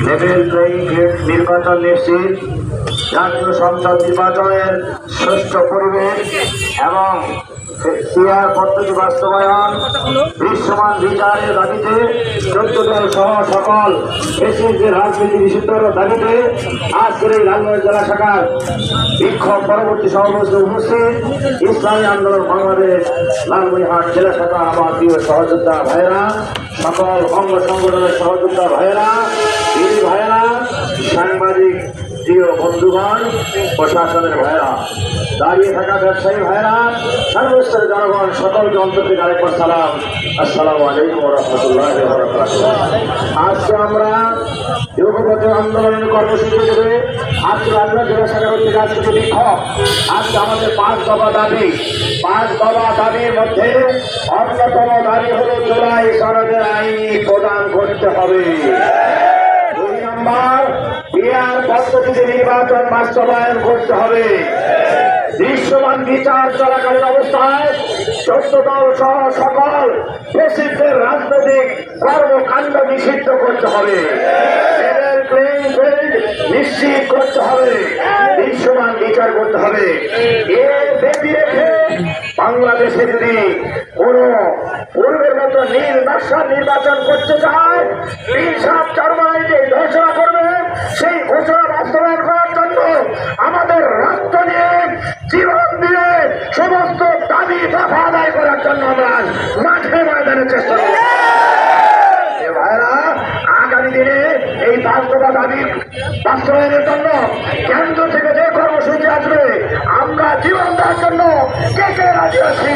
Level playing field নির্বাচন নিশ্চিত, জাতীয় সংসদ নির্বাচনের সুষ্ঠু পরিবেশ এবং সিআর পদ্ধতি বাস্তবায়ন, দৃশ্যমান বিচারের দাবিতে 14 দল সহ সকল এসিদের রাজনীতি নিষিদ্ধের দাবিতে আজকের এই লালগঞ্জ জেলা শাখার বিক্ষোভ পরবর্তী সমাবেশে উপস্থিত ইসলামী আন্দোলন বাংলাদেশ লালমনিরহাট জেলা শাখা আমার প্রিয় সহযোদ্ধা ভাইয়েরা, সকল অঙ্গ সংগঠনের সহযোদ্ধা ভাইয়েরা, দিদি ভাইয়েরা, সাংবাদিক প্রিয় বন্ধুগণ, প্রশাসনের ভাইয়েরা, দাঁড়িয়ে থাকা ব্যবসায়ী ভাইয়েরা, সর্বস্তরের জনগণ সকলকে অন্তর থেকে আরেকবার সালাম। আসসালামু আলাইকুম ওয়া রাহমাতুল্লাহি ওয়া বারাকাতুহু। আজকে আমরা যুবপথে আন্দোলনের কর্মসূচি দেবে আজকে আমরা জেলা শাখার থেকে আজকে বিক্ষোভ। আজকে আমাদের 5 দফা দাবি, 5 দফা দাবির মধ্যে অন্যতম দাবি হল জুলাই সনদের আইন প্রদান করতে হবে। 2 নম্বর, বিআর পদ্ধতিতে নির্বাচন বাস্তবায়ন করতে হবে। দৃশ্যমান বিচার চলাকালীন অবস্থায় 14 দল সহ সকল ফ্যাসিস্টদের রাজনৈতিক কর্মকাণ্ড নিষিদ্ধ করতে হবে। লেভেল প্লেইং ফিল্ড নিশ্চিত করতে হবে, দৃশ্যমান বিচার করতে হবে। এর ব্যতি রেখে বাংলাদেশে যদি কোন পূর্বের মতো নীল নকশা নির্বাচন করতে চায়, 3-4 মাস যে ঘোষণা করবে সেই ঘোষণা বাস্তবায়ন করার জন্য আমাদের রক্ত নিয়ে জীবন দিয়ে সমস্ত দাবি দফা আদায় করার জন্য আমরা মাঠে ময়দানে চেষ্টা করব। ভাইরা, আগামী দিনে এই 5 দফা দাবি বাস্তবায়নের জন্য কেন্দ্র থেকে যে কর্মসূচি আসবে আমরা জীবন দেওয়ার জন্য কে কে রাজি আছি?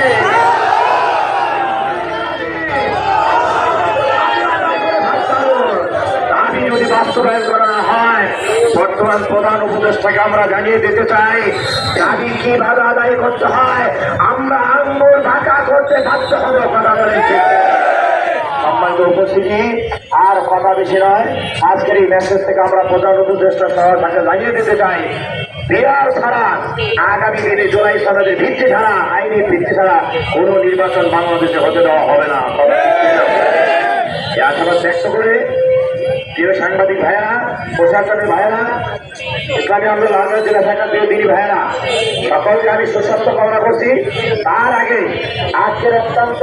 দাবি যদি বাস্তবায়ন করা হয়, বর্তমান প্রধান উপদেষ্টাকে আমরা জানিয়ে দিতে চাই দাবি কিভাবে আদায় করতে হয় আমরা আঙ্গুল ঢাকা করতে বাধ্য হব। কথা বলেছি সম্মানিত উপস্থিতি, আর কথা বেশি নয়। আজকের এই মেসেজ থেকে আমরা প্রধান উপদেষ্টা সহ তাকে জানিয়ে দিতে চাই বিআর ছাড়া আগামী দিনে জুলাই সনদের ভিত্তি ছাড়া, আইনের ভিত্তি ছাড়া কোন নির্বাচন বাংলাদেশে হতে দেওয়া হবে না। আশাবাদ ব্যক্ত করে প্রিয় সাংবাদিক ভাইয়েরা, প্রশাসনের ভাইয়েরা, ইসলামী আন্দোলন লালগঞ্জ জেলা শাখার প্রিয় দিনী ভাইয়েরা, সকলকে আমি সুস্বাস্থ্য কামনা করছি। তার আগে আজকের অত্যন্ত